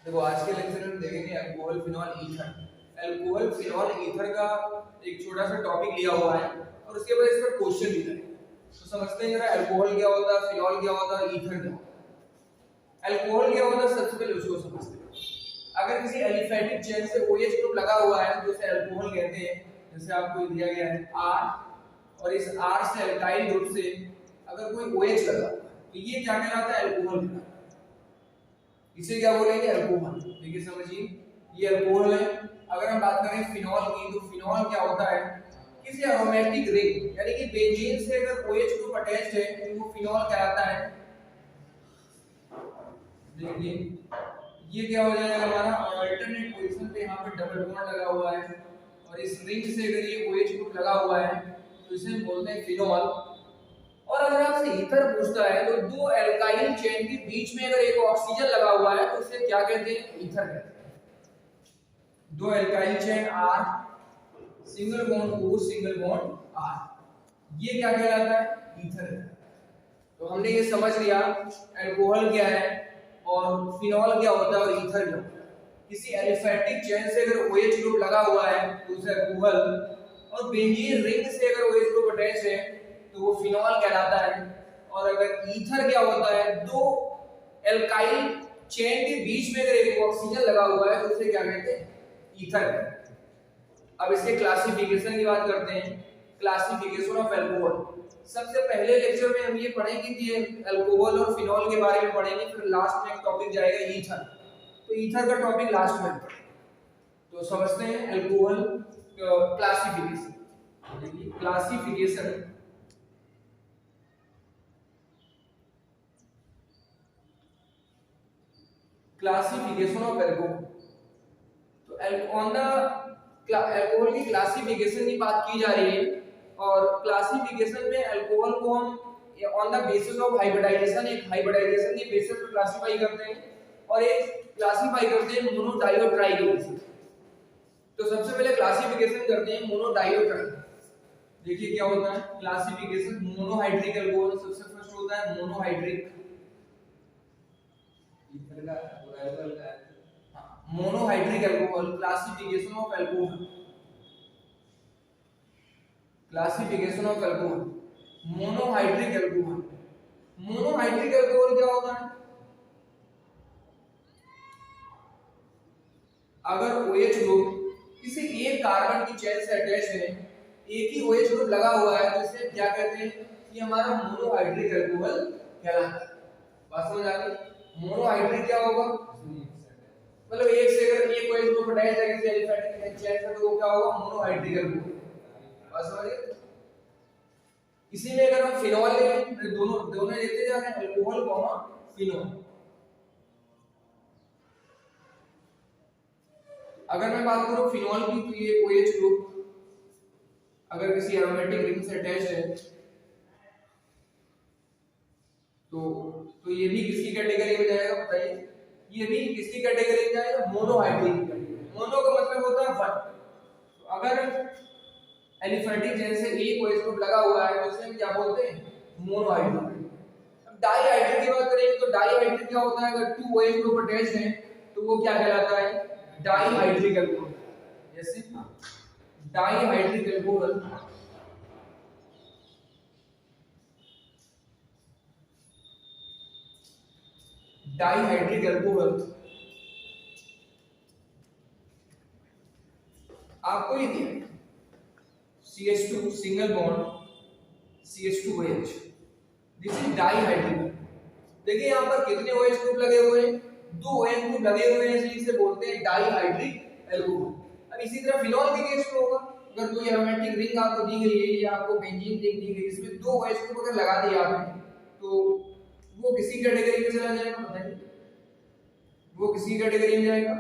देखो आज के लेक्चर में देखेंगे alcohol phenol ether. Alcohol phenol ether का एक छोटा सा टॉपिक लिया हुआ है और उसके बाद इस पर क्वेश्चन भी करेंगे। तो समझते हैं जरा अल्कोहल क्या होता है, फिनॉल क्या होता है, ईथर क्या होता है। अल्कोहल क्या होता है सबसे पहले उसको समझते हैं। अगर किसी एलिफेटिक चेन से OH ग्रुप लगा हुआ है तो उसे अल्कोहल कहते हैं। जैसे आपको दिया गया है R और इस R से अल्काइल ग्रुप से अगर कोई OH लगा तो ये क्या कहलाता है, अल्कोहल कहलाता है। इसे क्या बोलेंगे, अल्कोहल। देखिए समझिए ये अल्कोहल है। अगर हम बात करें फिनॉल की तो फिनॉल क्या होता है, किसी एरोमेटिक रिंग यानी कि बेंजीन से अगर OH ग्रुप अटैच्ड है तो वो फिनॉल कहलाता है। देखिए ये क्या हो जाएगा हमारा अल्टरनेट पोजीशन पे, यहाँ पे डबल बॉन्ड लगा हुआ है और इस रिंग से अगर ये OH ग्रुप लगा हुआ है तो इसे हम बोलते हैं फिनॉल। और अगर आपसे ईथर पूछता है तो दो एल्काइल चेन के बीच में अगर एक ऑक्सीजन लगा हुआ है तो उसे क्या कहते हैं, ईथर कहते हैं। दो alkyl chain R, single bond O, single bond R, ये क्या कहलाता है, ईथर। तो हमने ये समझ लिया अल्कोहल क्या है और फिनॉल क्या होता है और ईथर क्या होता है। किसी एलिफेटिक चेन से अगर OH ग्रुप लगा हुआ है तो उसे अल्कोहल, और बेंजीन रिंग से अगर OH ग्रुप अटैच है तो वो फिनॉल कहलाता है। और अगर ईथर क्या होता है, दो एल्काइल चेन के बीच में अगर एक ऑक्सीजन लगा हुआ है तो उसे क्या कहते हैं, ईथर कहते हैं। अब इसके क्लासिफिकेशन की बात करते हैं। क्लासिफिकेशन ऑफ अल्कोहल, सबसे पहले लेक्चर में हम ये पढ़ेंगे कि अल्कोहल और फिनॉल के बारे में पढ़ेंगे, फिर लास्ट में एक टॉपिक जाएगा ईथर। तो ईथर का टॉपिक लास्ट में। तो समझते हैं अल्कोहल क्लासिफिकेशन। देखिए क्लासिफिकेशन, क्लासिफिकेशन ऑफ अल्कोहल। तो ऑन द अल्कोहल की क्लासिफिकेशन की बात की जा रही है और क्लासिफिकेशन में अल्कोहल को हम on the basis of hybridization, एक हाइब्रिडाइजेशन के बेसिस पर क्लासिफाई करते हैं और एक क्लासिफाई करते हैं मोनो डाई और ट्राई के बेसिस। तो सबसे पहले क्लासिफिकेशन करते हैं मोनो डाई और ट्राई। देखिए क्या होता है क्लासिफिकेशन, मोनोहाइड्रिक अल्कोहल सबसे फर्स्ट होता है monohydric. Monohydric alcohol, classification of alcohol, classification of alcohol, monohydric alcohol. Monohydric alcohol क्या होता है, अगर OH ग्रुप किसी एक कार्बन की चेन से अटैच है, एक ही OH ग्रुप लगा हुआ है तो इसे क्या कहते हैं, ये हमारा मोनोहाइड्रिक अल्कोहल कहलाता है। बात समझ आ गई। मोनोहाइड्रिक क्या होगा, मतलब एक से अगर एक OH ग्रुप अटैच है किसी एलिफेटिक चेन से तो वो क्या होगा, मोनोहाइड्रिक अल्कोहल। बात समझिए। इसी में अगर हम फिनॉल लें तो दोनों दोनों लेते जा रहे हैं, अल्कोहल कॉमा फिनॉल। अगर मैं बात करूं फिनॉल की तो ये OH ग्रुप अगर किसी एरोमेटिक रिंग से अटैच है तो ये भी किसकी कैटेगरी में जाएगा, बताइए। ये भी किसकी कैटेगरी में जाएगा, मोनोहाइड्रिक की कैटेगरी। मोनो का मतलब होता है वन। तो अगर एलिफेटिक चेन से एक OH ग्रुप लगा हुआ है तो उसे हम क्या बोलते हैं, मोनोहाइड्रिक। अब डाईहाइड्रिक की बात करेंगे तो डाईहाइड्रिक क्या होता है, अगर टू OH ग्रुप अटैच हैं तो वो क्या कहलाता है, डाईहाइड्रिक अल्कोहल। जैसे डाईहाइड्रिक अल्कोहल, डाईहाइड्रिक अल्कोहल आपको ये दिया CH2 single bond CH2OH, this is dihydric. देखिए यहाँ पर कितने OH ग्रुप लगे हुए हैं, दो OH ग्रुप लगे हुए हैं, इसलिए इसे बोलते हैं डाईहाइड्रिक अल्कोहल। अब इसी तरह फिनॉल के केस में होगा, अगर कोई एरोमेटिक रिंग आपको दी गई है या आपको बेंजीन रिंग दी गई, इसमें दो OH ग्रुप अगर लगा दिया आपने तो वो किसी कैटेगरी में चला जाएगा, बताइए वो किसी कैटेगरी में जाएगा,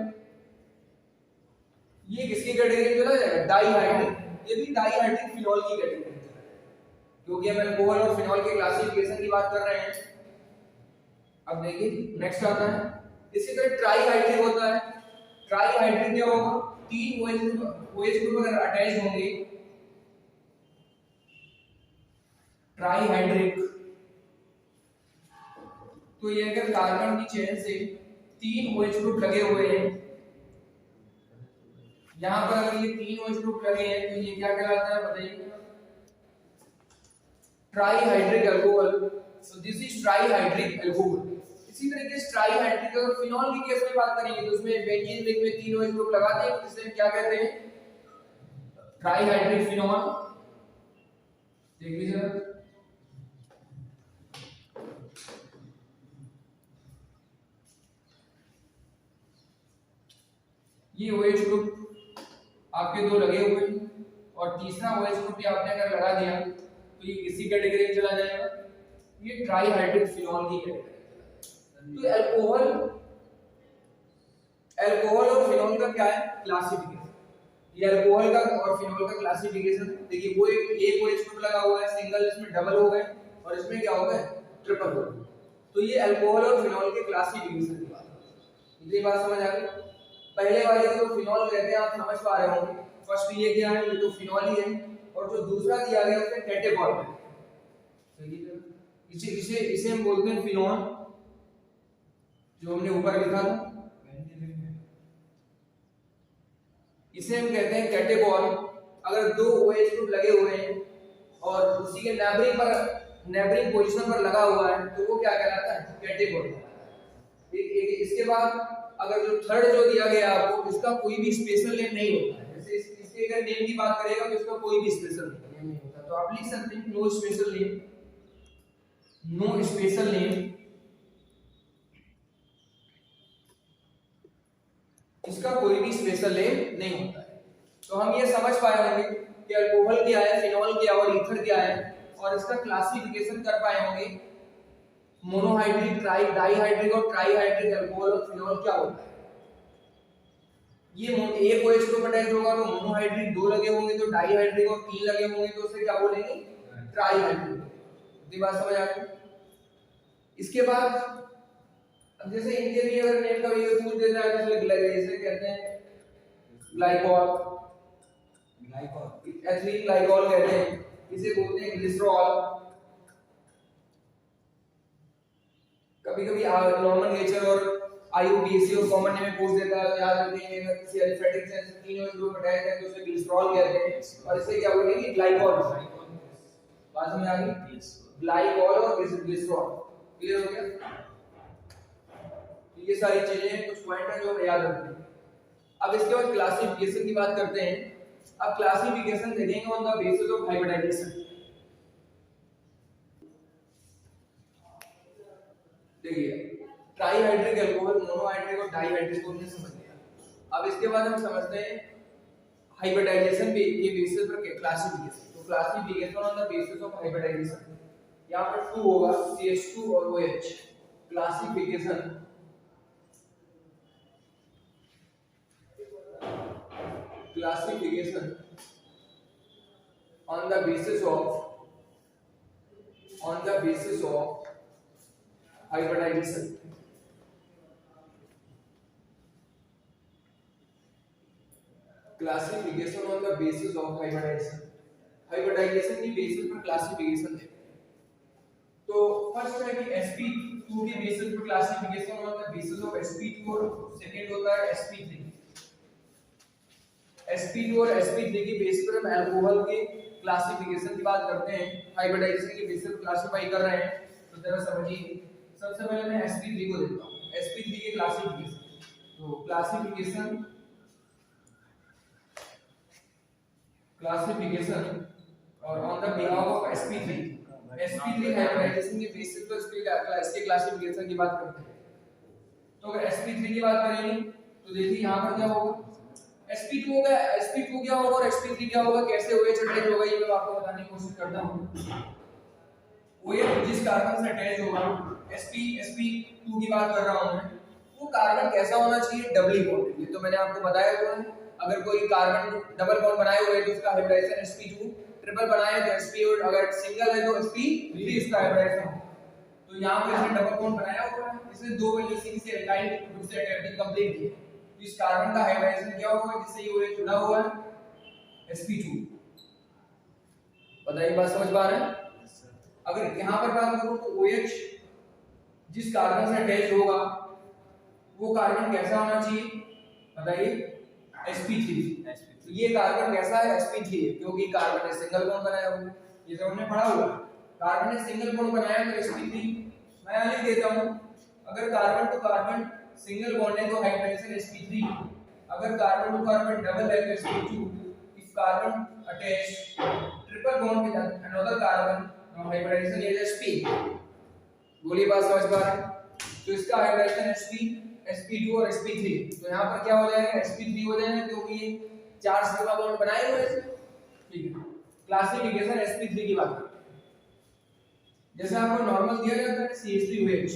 ये किसकी कैटेगरी में चला जाएगा, डाईहाइड्रिक। ये भी डाईहाइड्रिक फिनॉल की कैटेगरी में चला जाएगा, क्योंकि हम अल्कोहल और फिनॉल के क्लासिफिकेशन की बात कर रहे हैं। अब देखिए नेक्स्ट आता है, इसी तरह ट्राईहाइड्रिक होता है। ट्राईहाइड्रिक क्या होगा, तीन OH ग्रुप अगर अटैच होंगे, ट्राईहाइड्रिक, तो ये अगर कार्बन की चेन से 3 OH ग्रुप लगे हुए हैं, यहाँ पर अगर ये 3 OH ग्रुप लगे हैं तो ये क्या कहलाता है बताइए? Trihydric alcohol. So this is trihydric alcohol. इसी तरीके से ट्राईहाइड्रिक और फिनॉल की केस में बात करेंगे तो उसमें बेंजीन रिंग में 3 OH ग्रुप लगाते हैं, जिसे क्या कहते हैं? Trihydric phenol. देख लीजिए ये OH ग्रुप आपके 2 लगे हुए हैं और तीसरा OH ग्रुप भी आपने अगर लगा दिया तो ये किसी कैटेगरी में चला जाएगा, ये ट्राईहाइड्रिक फिनॉल की कैटेगरी। तो अल्कोहल और फिनॉल का क्या है क्लासिफिकेशन? ये अल्कोहल का और फिनॉल का क्लासिफिकेशन देखिए, वो एक OH ग्रुप लगा हुआ है सिंगल, इसमें डबल हो गए और इसमें क्या हो गए ट्रिपल हो गए। तो ये अल्कोहल और फिनॉल के क्लासिफिकेशन की बात है। ये बात समझ आ गई? पहले वाले को तो फिनॉल कहते हैं, आप समझ पा रहे होंगे। फर्स्ट ये क्या है? ये तो फिनॉल ही है और जो दूसरा दिया गया उसमें कैटेगॉल है। इसे इसे इसे हम बोलते हैं फिनॉल, जो हमने ऊपर लिखा था। इसे हम कहते हैं कैटेगॉल। अगर 2 OH ग्रुप लगे हुए हैं और उसी के नेबरिंग पोजीशन पर लगा हुआ है तो वो क्या कहलाता है? कैटेगॉल। इसके बाद अगर जो थर्ड जो दिया गया आपको, इसका कोई भी स्पेशल नेम नहीं होता है। जैसे इसके अगर नेम की बात करेगा तो इसका कोई भी स्पेशल नेम नहीं होता, तो आप लिख सकते हैं no special name, no special name. इसका कोई भी स्पेशल नेम नहीं होता है। तो हम ये समझ पाए होंगे कि अल्कोहल क्या है, फिनॉल क्या है और ईथर क्या है, और इसका क्लासिफिकेशन कर पाए होंगे। मोनोहाइड्रिक, डाइहाइड्रिक और ट्राईहाइड्रिक अल्कोहल और फिनॉल क्या होता है। ये एक OH ग्रुप अटैच होगा तो मोनोहाइड्रिक, 2 लगे होंगे तो डाइहाइड्रिक और 3 लगे होंगे तो उसे क्या बोलेंगे? ट्राईहाइड्रिक। ये बात समझ आ गई? इसके बाद अब जैसे इनके भी अगर नेम का ये पूछ देता है तो जैसे कहते हैं ग्लाइकॉल, एथिलीन ग्लाइकॉल कहते हैं, इसे बोलते हैं ग्लिसरॉल। कभी-कभी नॉमेनक्लेचर और IUPAC और कॉमन नेम में पूछ देता है तो याद रखेंगे, अगर किसी एलिफेटिक से 3 OH ग्रुप अटैच है तो उसे ग्लिसरॉल कहते हैं और इसे क्या बोलेंगे? ग्लाइकॉल। बात समझ आ गई? ग्लाइकॉल और ग्लिसरॉल। क्लियर हो गया? ये सारी चीजें कुछ पॉइंट है जो हमें याद रखने हैं। अब इसके बाद क्लासिफिकेशन की बात करते हैं। अब क्लासिफिकेशन देखेंगे on the basis of hybridization. देखिए, ट्राईहाइड्रिक अल्कोहल, मोनोहाइड्रिक और डाइहाइड्रिक को हमने समझ लिया। अब इसके बाद हम समझते हैं हाइब्रिडाइजेशन के बेसिस पर क्लासिफिकेशन। तो classification on the basis of hybridization, यहां पर 2 होगा, CH2 और OH। Classification on the basis of hybridization. Classification on the basis of hybridization. Hybridization की बेसिस पर क्लासिफिकेशन है। तो फर्स्ट है कि sp2 के बेसिस पर classification on the basis of sp2 और सेकंड होता है sp3। sp2 और sp3 की बेसिस पर हम अल्कोहल के क्लासिफिकेशन की बात करते हैं, हाइब्रिडाइजेशन की बेसिस पर क्लासिफाई कर रहे हैं। तो जरा समझिए, सबसे पहले मैं sp3 को देखता हूं, sp3 के क्लासिफिकेशन। तो क्लासिफिकेशन और on the behalf of sp3 hybridization के बेसिस पर इसके क्लासिफिकेशन की बात करते हैं। तो अगर sp3 की बात करेंगे तो देखिए यहां पर क्या होगा, sp2 होगा, sp2 क्या होगा और sp3 क्या होगा, कैसे OH अटैच होगा, ये मैं आपको बताने की कोशिश करता हूं। OH जिस कार्बन से अटैच होगा, sp2 की बात कर रहा हूं मैं, वो कार्बन कैसा होना चाहिए? डबली बॉन्ड। ये तो मैंने आपको बताया हुआ है। अगर कोई कार्बन डबल बॉन्ड बनाए हुए है तो उसका हाइब्रिडाइजेशन sp2, ट्रिपल बनाए तो sp, और अगर सिंगल है तो sp3 इसका हाइब्रिडाइजेशन होगा। तो यहां पे इसने डबल बॉन्ड बनाया हुआ है, इसने 2 वैलेंसी से एल्काइल ग्रुप से अटैचिंग कंप्लीट की है। तो इस कार्बन का हाइब्रिडाइजेशन क्या होगा जिससे ये OH जुड़ा हुआ है? sp2। बताइए, बात समझ पा रहे हैं? अगर यहां पर बात करूं तो OH जिस कार्बन से अटैच होगा वो कार्बन कैसा होना चाहिए बताइए, sp3। तो ये कार्बन कैसा है, sp3 है, क्योंकि कार्बन ने सिंगल बॉन्ड बनाया हुआ है, ये तो हमने पढ़ा हुआ है। कार्बन ने सिंगल बॉन्ड बनाया तो sp3। मैं यहाँ लिख देता हूँ, अगर carbon to carbon single bond है तो हाइब्रिडाइजेशन sp3, अगर कार्बन टू कार्बन डबल है तो sp2। If carbon attach triple bond with another carbon, hybridization is sp। बोलिए बात समझ पा रहे हैं? तो इसका हाइब्रिडाइजेशन sp, sp2 और sp3। तो यहाँ पर क्या हो जाएगा, sp3 हो जाएगा, क्योंकि ये 4 सिग्मा बॉन्ड बनाए हुए हैं। ठीक है, क्लासिफिकेशन sp3 की बात करें, जैसे आपको नॉर्मल दिया जाता है CH3OH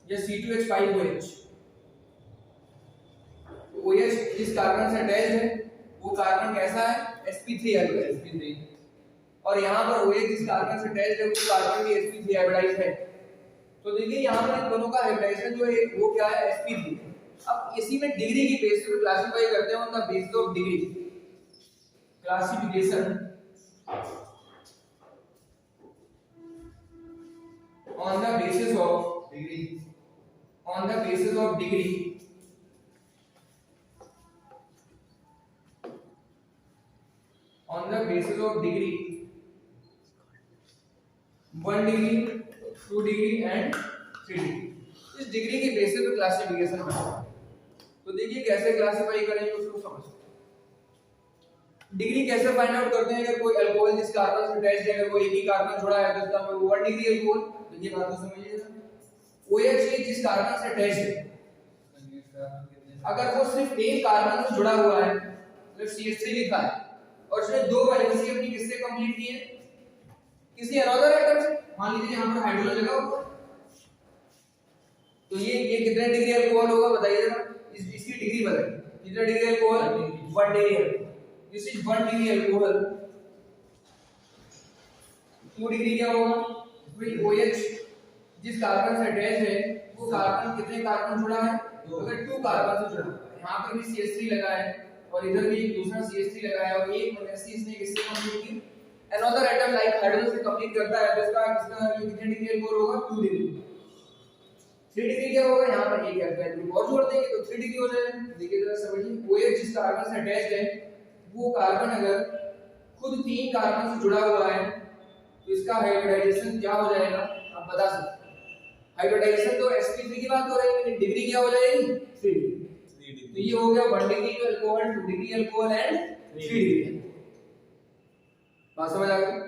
या C2H5OH, तो OH जिस कार्बन से अटैच्ड है वो कार्बन कैसा है, sp3 है, sp3। और यहाँ पर OH जिस कार्बन से अटैच्ड है वो कार्बन भी sp3 हाइब्रिडाइज्ड है। तो देखिए यहाँ पर इन दोनों का हाइब्रिडाइजेशन जो है वो क्या है, sp3। अब इसी में डिग्री की बेसिस पे क्लासिफाई करते हैं, उनका basis of degree classification on the basis of degree, on the basis of degree, on the basis of degree, 1 degree, 2 degree and 3 degree। इस डिग्री के बेसिस पे क्लासिफिकेशन करते हैं। तो देखिए कैसे क्लासिफाई करेंगे उसको समझते हैं। डिग्री कैसे फाइंड आउट करते हैं, अगर कोई अल्कोहल जिस कार्बन से अटैच्ड है, अगर वो एक ही कार्बन जुड़ा है तो इसका 1 डिग्री अल्कोहल। ये बात को समझिएगा, OH जिस कार्बन से अटैच्ड है, अगर वो सिर्फ एक कार्बन से जुड़ा हुआ है, मतलब CH3 लिखा है और उसने 2 वैलेंसी अपनी किससे कंप्लीट की है, किसी अनदर एटम से। मान लीजिए यहाँ पर हाइड्रोजन लगा हुआ, तो ये कितने डिग्री अल्कोहल होगा बताइए जरा, इसकी डिग्री बताइए, कितने degree alcohol, 1 degree. This is 1 degree alcohol. 2 degree क्या होगा, फिर OH जिस कार्बन से अटैच है वो कार्बन कितने कार्बन जुड़ा है, अगर 2 कार्बन से जुड़ा है, यहाँ पर भी CH3 लगा है और इधर भी दूसरा CH3 लगा है, और एक वैलेंसी इसने किससे कंप्लीट की, अनदर एटम लाइक हाइड्रोजन से कंप्लीट करता है, तो इसका ये कितने डिग्री अल्कोहल होगा, 2 डिग्री। 3 डिग्री क्या होगा, यहाँ पर एक अल्काइल ग्रुप और जोड़ देंगे तो 3 डिग्री हो जाएगा। देखिए जरा समझिए, OH जिस कार्बन से अटैच्ड है वो कार्बन अगर खुद 3 कार्बन से जुड़ा हुआ है तो इसका हाइब्रिडाइजेशन क्या हो जाएगा, आप बता सकते हैं। हाइब्रिडाइजेशन तो sp3 की बात हो रही है, लेकिन डिग्री क्या हो जाएगी, 3 डिग्री। तो ये हो गया 1 degree alcohol, 2 degree alcohol and 3 degree. बात समझ आ गई?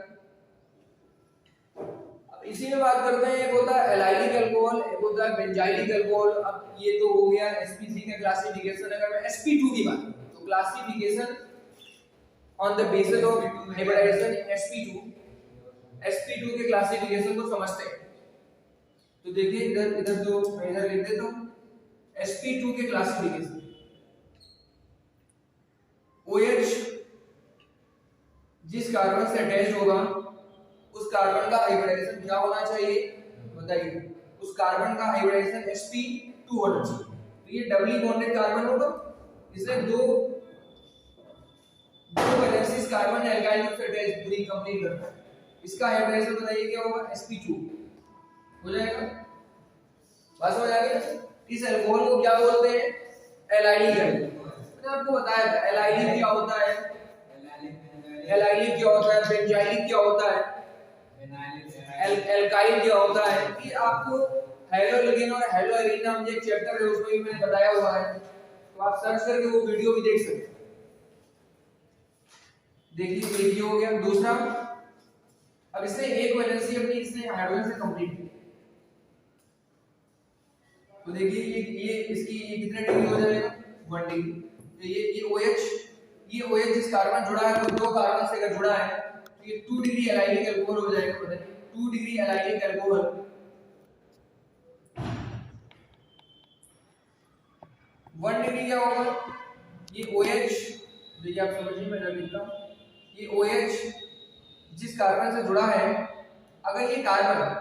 अब इसी में बात करते हैं, एक होता है एलाइलिक अल्कोहल, एक होता है बेंजाइलिक अल्कोहल। अब ये तो हो गया sp3 का क्लासिफिकेशन। अगर मैं sp2 की बात करूं तो classification on the basis of hybridization इन sp2 के क्लासिफिकेशन को समझते हैं। तो देखिए इधर जो मैं इधर लिख देता हूं, sp2 के क्लासिफिकेशन, OH जिस कार्बन से अटैच्ड होगा उस कार्बन का हाइब्रिडाइजेशन क्या होना चाहिए बताइए, उस कार्बन का हाइब्रिडाइजेशन sp2 होना चाहिए। तो ये डबली बॉन्डेड कार्बन होगा, इसलिए दो वैलेंसीज कार्बन एल्काइल ग्रुप से अटैच पूरी कंप्लीट करता है। इसका हाइब्रिडाइजेशन बताइए क्या होगा, sp2 हो जाएगा। बात समझ आ गई? इस अल्कोहल को क्या बोलते हैं, एलाइलिक अल्कोहल। मैंने आपको बताया था एलाइलिक क्या होता है, एलाइलिक क्या होता है, बेंजाइलिक क्या होता है, एल्काइल क्या होता है। कि आपको हेलोलिगेन और हेलोएरिन नाम एक चैप्टर है उसमें भी मैंने बताया हुआ है, तो आप सर्च करके वो वीडियो भी देख सकते हैं। देखिए ये हो गया दूसरा। अब इसने एक वैलेंसी अपनी इसने हाइड्रोजन से कंप्लीट की, तो देखिए ये इसकी ये कितने डिग्री हो जाएगा, 1 डिग्री। तो ये OH जिस कार्बन जुड़ा है तो 2 कार्बन से अगर जुड़ा है तो ये 2 डिग्री एलाइलिक अल्कोहल हो जाएगा। बताइए 2 डिग्री एलाइलिक अल्कोहल। 1 डिग्री क्या होगा, ये OH देखिए आप समझिए, मैं इधर लिखता हूं, ये OH जिस कार्बन से जुड़ा है, अगर ये कार्बन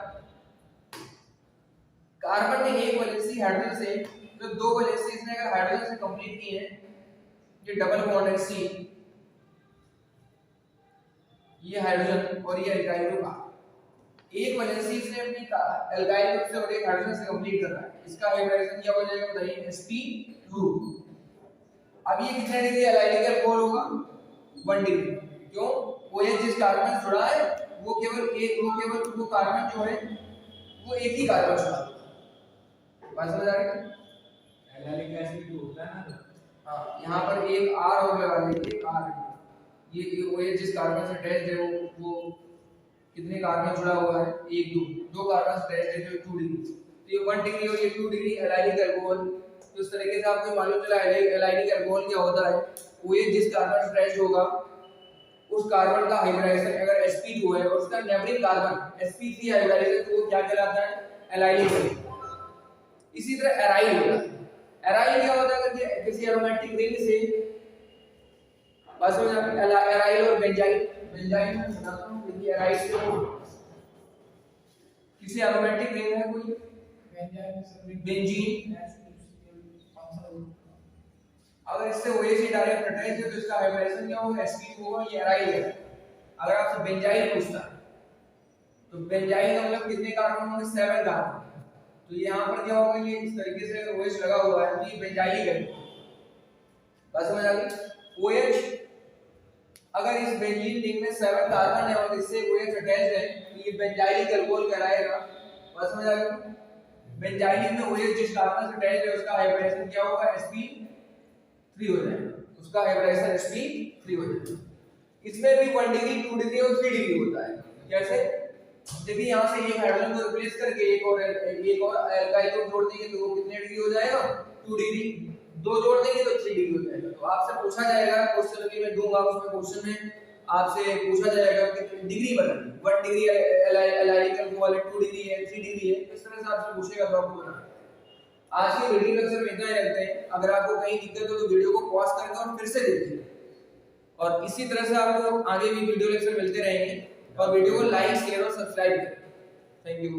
ने एक वैलेंसी हाइड्रोजन से, तो 2 वैलेंसी इसने अगर हाइड्रोजन से कंप्लीट की है, ये डबल बॉन्ड है C, ये हाइड्रोजन और ये एल्काइल ग्रुप। एक वैलेंसी से अपनी एल्काइल ग्रुप से और एक हाइड्रोजन से कंप्लीट कर रहा है, इसका हाइब्रिडाइजेशन क्या हो जाएगा बताइए, sp2। अब ये कितने डिग्री एलाइलिक अल्कोहल होगा, 1 डिग्री। क्यों? OH जिस कार्बन से जुड़ा है वो केवल वो कार्बन जो है वो एक ही कार्बन से जुड़ा है। बात समझ आ रही है? एलाइलिक एसिड जो होता है ना, हाँ, यहाँ पर एक R और लगा लीजिए, R। ये OH जिस कार्बन से अटैच्ड है वो कितने कार्बन जुड़ा हुआ है, एक दो कार्बन से अटैच्ड है जो 2 डिग्री। तो ये 1 डिग्री और ये 2 डिग्री एलाइलिक अल्कोहल। तो इस तरीके से आपको मालूम चला एलाइलिक अल्कोहल क्या होता है। OH जिस कार्बन से अटैच्ड होगा उस कार्बन का हाइब्रिडाइजेशन अगर sp2 है और उसका नेबरिंग कार्बन sp3 हाइब्रिडाइजेशन, तो वो क्या कहलाता है, एलाइलिक। इसी तरह एराइल होता है। एराइल क्या होता है, अगर किसी एरोमेटिक रिंग से, बस हो जाता है एराइल और बेंजाइल। बेंजाइल में बताता हूं, देखिए एराइल से किसी एरोमेटिक रिंग है कोई बेंजीन, अगर इससे OH से डायरेक्ट अटैच है तो इसका हाइब्रिडाइजेशन क्या होगा, sp2 होगा, ये एराइल है। अगर आपसे बेंजाइल पूछता है तो बेंजाइल का मतलब कितने कार्बन होंगे, 7 कार्बन। तो यहाँ पर क्या होगा, ये इस तरीके से अगर OH लगा हुआ है तो ये बेंजाइलिक है। बस समझ आ गई। OH अगर इस बेंजीन रिंग में 7 कार्बन है और इससे OH अटैच्ड है तो ये बेंजाइलिक अल्कोहल कहलाएगा। बस समझ आ गई। बेंजाइलिक में OH जिस कार्बन से अटैच्ड है उसका हाइब्रिडाइजेशन क्या होगा, sp3 हो जाएगा, उसका हाइब्रिडाइजेशन sp3 हो जाएगा। इसमें भी 1 डिग्री 2 डिग्री और 3 डिग्री होता है। कैसे, जब यहाँ से एक हाइड्रोजन को रिप्लेस करके एक और एल्काइल को जोड़ देंगे तो वो कितने डिग्री हो जाएगा, 2 डिग्री। दो जोड़ देंगे तो 3 डिग्री हो जाएगा। तो आपसे पूछा जाएगा, क्वेश्चन अभी मैं दूंगा, उसमें क्वेश्चन में आपसे पूछा जाएगा कि डिग्री बताइए, 1 डिग्री एलाइलिक अल्कोहल है, 2 डिग्री है, 3 डिग्री है, इस तरह से आपसे पूछेगा तो आपको बनाना। आज के वीडियो लेक्चर में इतना ही रखते हैं। अगर आपको कहीं दिक्कत हो तो वीडियो को पॉज करके और फिर से देखिए, और इसी तरह से आपको आगे भी वीडियो लेक्चर मिलते रहेंगे। और वीडियो को लाइक शेयर और सब्सक्राइब करें। Thank you.